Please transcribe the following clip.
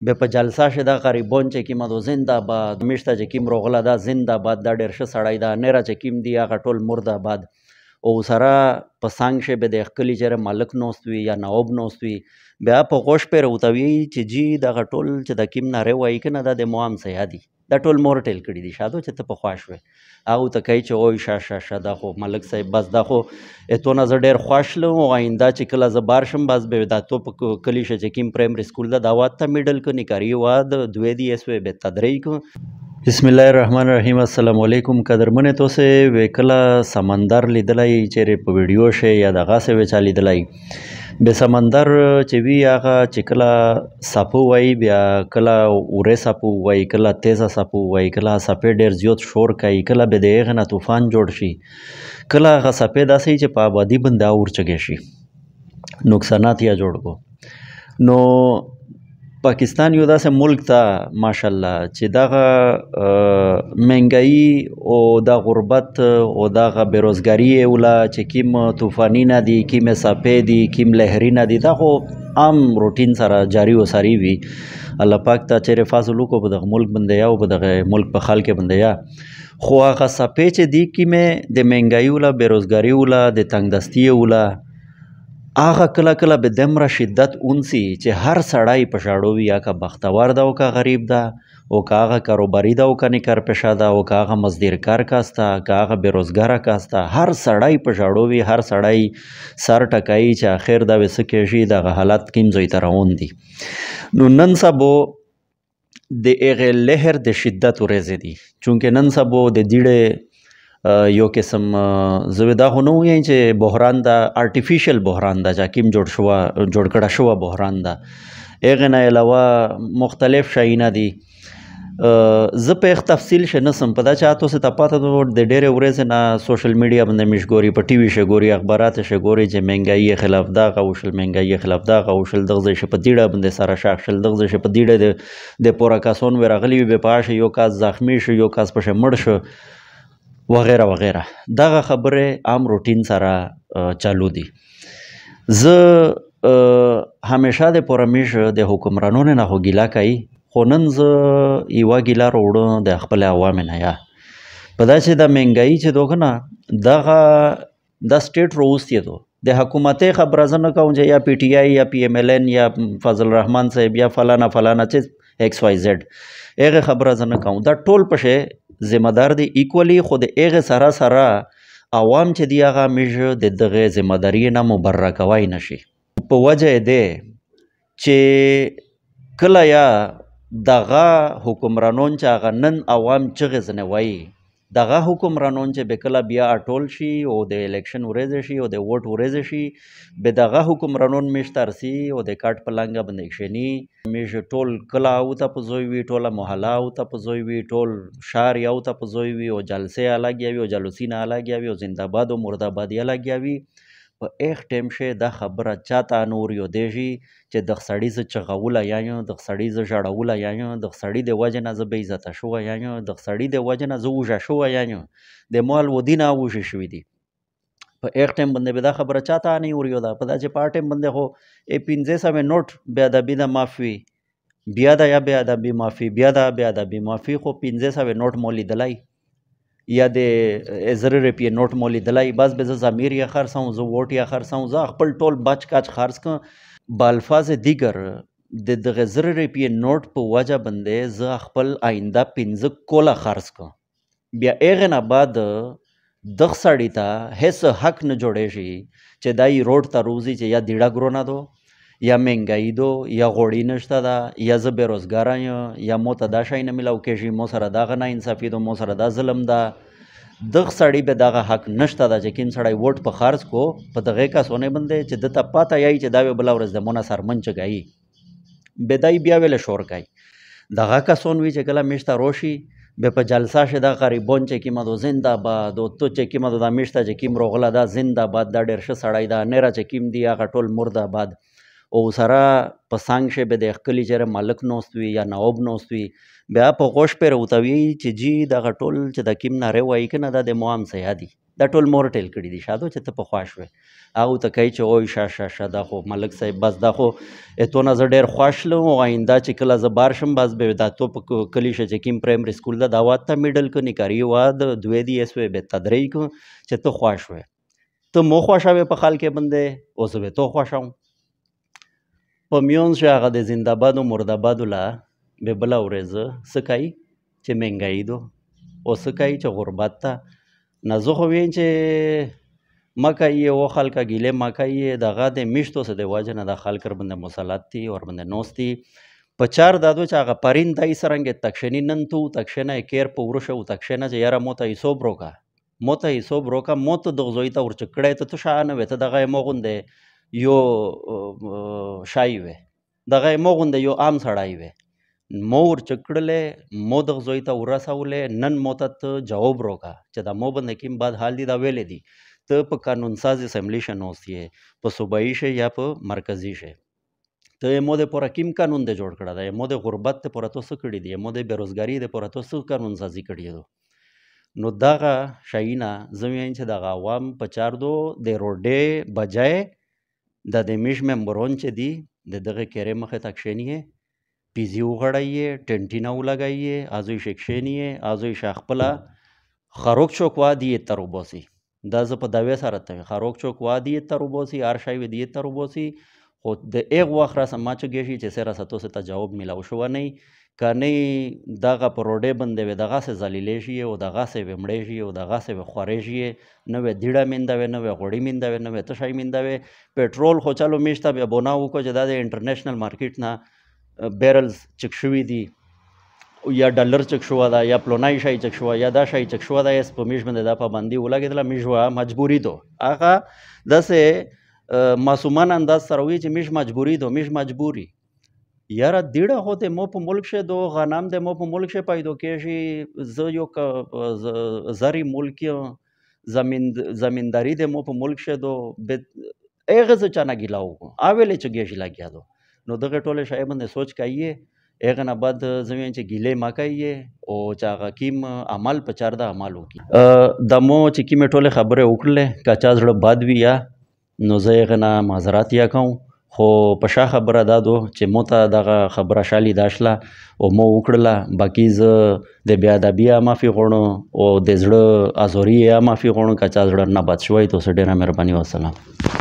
بیا په جلسه شه دا غریبان چې کومه دو زنده باد میشته چې کوم روغله دا زنده باد دا ډېر ښه سړی دا نیره چې کوم دی هغه ټول مرده باد او سره په څنګ شه به د ښکلي چېرې ملک ناست وي یا نواب ناست وي بیا په غوږ پرې ورته وایي چې جي دغه ټول چې د کوم نارې وایي که نه دا د مو هم سیاه دي دا ټول مور ټیل کړي دي شادو چې ته پخوا شوې هغه ته کوي چې اوی شه دا خو ملک صاحب بس دا خو اتونه زه ډېر خوښ لم او آینده چې کله زه بار شم بس به دا تو په کلي شه چې کوم پرایمري سکول ده دا واد ته میډل که نکاري واد دوی دی اسوې به تدری که بسم الله الرحمن الرحیم السلام علیکم قدرمن توسه وکلا سمندر لیدلای چیرې په ویډیو شه یا دغه څه وچا لیدلای به سمندر چې وی هغه چې کله ساپو وای بیا کله اوره ساپو وای کله تیزه ساپو وای کله ساپې ډیر زیات شور کوي کله به دغه نه طوفان جوړ شي کله هغه ساپې داسې چې په آبادی باندې اور چګی شي نقصانات یا جوړ کو نو پاکستان یو داسې ملک ته ماشاءالله چې دغه مهنګایي او د غربت او دغه بیروزګاري ولا چې کیم طوفاني نه دي کیم ساپې دي کیم لهري نه دي دا خو عام روټین سره جاری و ساری وي الله پاک ته چیرې فضل وکړو په دغه ملک باندې یا او په دغه ملک په خلک باندې یا خو هغه ساپې چې دي کیمه د مهنګایي ولا بیروزګاري ولا د تنګدستي ولا هغه کله کله به دمره شدت اونسي چې هر سړی په شاړو وي یا که بختور ده او که غریب ده او که هغه کاروباري ده او که نیکر پیشه ده او که هغه مزدور کار کاسته که هغه بیروزګاره کاسته هر سړی په شاړو وي هر سړی سر ټکایي چې آخر دا به څه کېږي دغه حالت کوم ځای ته روان دي نو نن سبو د هغې لهر د شدت ورځې دي چونکې نن سبو د دیړې یو قسم زه دا خو نه وایم چې بحران ده آرټیفیشل بحران ده چې کوم جوړ کړه شوه بحران ده هغې نه علاوه مختلف شیونه دي زه په تفصیل شه نسم په دا چاته څه ته پاته د ډېرې ورځې نه سوشل میډیا باندې مې ګوري په ټي وي شه ګوري اخبارات شه ګوري چې مهنګایي خلاف دغه وشل مهنګایي خلاف دغه وشل دغه ځای شه په دیړه باندې سره شاخ شل دغه ځای شه په دیړه د پوره کسان وې راغلي وي بې پاشه یو کس زخمی شو یو کس پشه مړ شو وغیره وغیره دغه خبره عام روټین سره چالو دي زه همیشه د پرمیش د حکمرانونو نه خو ګیله کوي خو نن زه یوه ګیله راوړم د خپل عوامو نه یا په دا چې د مهنګایي چې دو که نه دغه دا سټیټ رووستی دو د حکومتي خبره زه نه کوم چې یا پی ټي آی یا پی ایم ایل این یا فضل الرحمن صاحب یا فلانا فلانا چې ایکس وائی زیډ هغې خبره زه نه کوم دا ټول پشې ذمہ دار دی ایکولی خو د هغې سره سره عوام چې دی هغه همیشه د دغې ذمہ داري نه مبرره کوی نشي په وجه یې دی چې کله یا دغه حکمرانون چې هغه نن عوام چغې ځنې وایي دغه حکمرانون چې به کله بیا اټول شي او د الیکشن ورځې شي او د ووټ ورځې شي به دغه حکمرانون میشته رسي او د کاټ په لنګه باندې کښېني میشه ټول کله اوته په ځای وي ټوله محله اوته په ځای وي ټول ښار یې اوته په ځای وي او جلسې الګیا وي او جلوسینه الګیا وي او زنده‌باد او مرده‌باد یې الګیا وي په ایخ ټیم شه دا خبره چاته نور یو دی شي چې دغه سړي زه چغوله یایم دغه سړي زه ژړوله یایم دغه سړي د وجې نه زه بې عزته شوی یایم دغه سړي د وجې نه زه وږه شوی یایم د مال ودي نه وږې شوي دي په ایخ ټیم باندې به دا خبره چاته نه وريو ده په دا چې په ټیم باندې خو 1500 نوټ بې ادبي نه معاف وي بیا دا یا بې ادبي معافي بیا دا بې ادبي معافي خو 1500 نوټ مو لیدلی یا د 1000 روپیې نوټ مو لیدلی بس به زه ضمیر یې خرڅوم زه ووټ یې خرڅوم زه خپل ټول بچ کاچ خرڅ کړم بالفاظ دیگر د دغه 1000 روپیې نوټ په وجه باندې زه خپل آینده 15 کوله خرڅ کړم بیا هغې نه بعد دغه سړي ته هیڅ حق نه جوړی شي چې دا یې روډ ته روزي چې یا دیړه ګرونه دو یا مهنګایي دو یا غوړي نشته ده یا زه بېروزګاره یم یا مو ته دا شی نه میلاو کېږي مو سره دغه ناانصافي ده مو سره دا ظلم ده دغه سړي به دغه حق نشته ده چې کوم سړی ووټ په خرڅ کو په دغې کسونې باندې چې ده ته پاته یایي چې دا به بله ورځ د مو نه سرمن چګایي به دی بیا ویله شور کوي دغه کسون وي چې کله میشته روشي بیا په جلسه شه دا غریبان چې کومه دو زنده باد او تو چې کومه دو دا میشته چې کوم روغله دا زنده باد دا ډېر ښه سړی دا نیره چې کوم دی هغه ټول مرده باد او سره په څنګ شی به د ښکلي چېرې مالک ناست وي یا نواب ناست وي بیا په غوږ پرې ورته وایي چې جي دغه ټول چې د کیم نارې وایي که نه دا د مو هم سیاه دي دا ټول مور ټیل کړي دي شادو چې ته پخوا شوې هغه ورته کوي چې اوی شه دا خو ملک صاحب بس دا خو اتونه زه ډېر خوښ لم او آینده چې کله زه بار شم بس به دا تو په کلي شه چې کیم پرایمري سکول ده دا واد ته میډل که نکاري واد دوی دی اسوی به تدری که چې ته خوښ وې ته مو خوښوې په خال کې بندې اوس به تو خوښوم په میونځ چې هغه د زنده‌باد و مرده‌بادو له به بله ورځ څه کوي چې مهنګایي دو او څه کوي چې غربت ته نه زه خو ویم چې مه کوي او خلکه ګیلې مه کوي دغه د میشتو څه د وجه نه د خلک ورباندې مسلط دي ورباندې ناست دي په چار دا دو چې هغه پرین دای سرنګې تکشني نن تو تکشنه یې کیر په وروشه و تکشنه چې یاره مو ته حساب روکه مو ته حساب روکه مو ته دغه زوی ته ورچک کړی ته شا نه وې ته دغه یې مو غوندې یو شای وې دغه یې مو غوندې یو عام سړی وې مو ورچک کړلی مو دغه زوی ته ورسولی نن مو ته جواب روکه چې دا مو باندې کوم بد حال دي دا ویلی دي ته په قانون ساز اسمبلی شه ناست یې په صوبایي شه یا په مرکزي شه ته یې مو دپاره کوم قانون دی جوړ کړی دی مو د غربت دپاره تو څه کړي دي مو د بېروزګاري دپاره تو څه قانون سازي کړې ده نو دغه شیونه زه وایم چې دغه عوام په چار دو د روډې بجای د میش ممبران چې دي د دغه کیرې مخې ته کښېنیې پیزي وغړویې ټنټینه ولګویې ازوی شه کښېنیې ازوی شه خپله خروک چوک وادي یې تر وباسي دا زه په دعوې سره ته خروک چوک وادي یې تر وباسي هر شی وي یې تر وباسي خو د ایغ وخت راسه ما چګېږي چې سره ستو ته جواب میلاو شو نه که نه دغه په روډې باندې وې دغسې ذلیلې شي او دغسې وې مړې شي او دغسې وې خورې شي نه وې دیړه مینده وې نه وې غوړي مینده وې نه وې ته شی مینده وې پټرول خو چلو میشته بیا بنا وکړو چې دا د انټرنیشنل مارکیټ نه بیرلز چک شوي دي یا ډالر چک شوه ده یا پلونای شی چک شوه یا دا شی چک شوه ده یس په میش باندې دا پابندي ولګېدله میش وه مجبوري دو هغه داسې معصومان انداز سره وایي چې میش مجبوري دو میش مجبوري یاره دیړه خو د مو په ملک شه دو غنم د مو په ملک شه پیدا کېږي زه یو زری ملک زمینداری د مو په ملک شه دو هغه زه چا نه ګیله وکړو اولې چې ګېژي لګیا دو نو دغه ټولې شی باندې سوچ کوي هغه نه بعد زه وایم چې ګیلې مه کوي او چې هغه کیم عمل په چار د عمل وکړي د مو چې کومې ټولې خبرې وکړلې که چا زړه بد وي یا نو زه هغې نه معذرات یا کوم خو په شا خبره دا دو چې مو ته دغه خبره شالي دا شله او مو وکړله باقي زه د بې ادبي یا معافي غواړم او د زړه ازوري یا معافي غواړم که چا زړه نه بد شوی تو څه ډېره مهرباني والسلام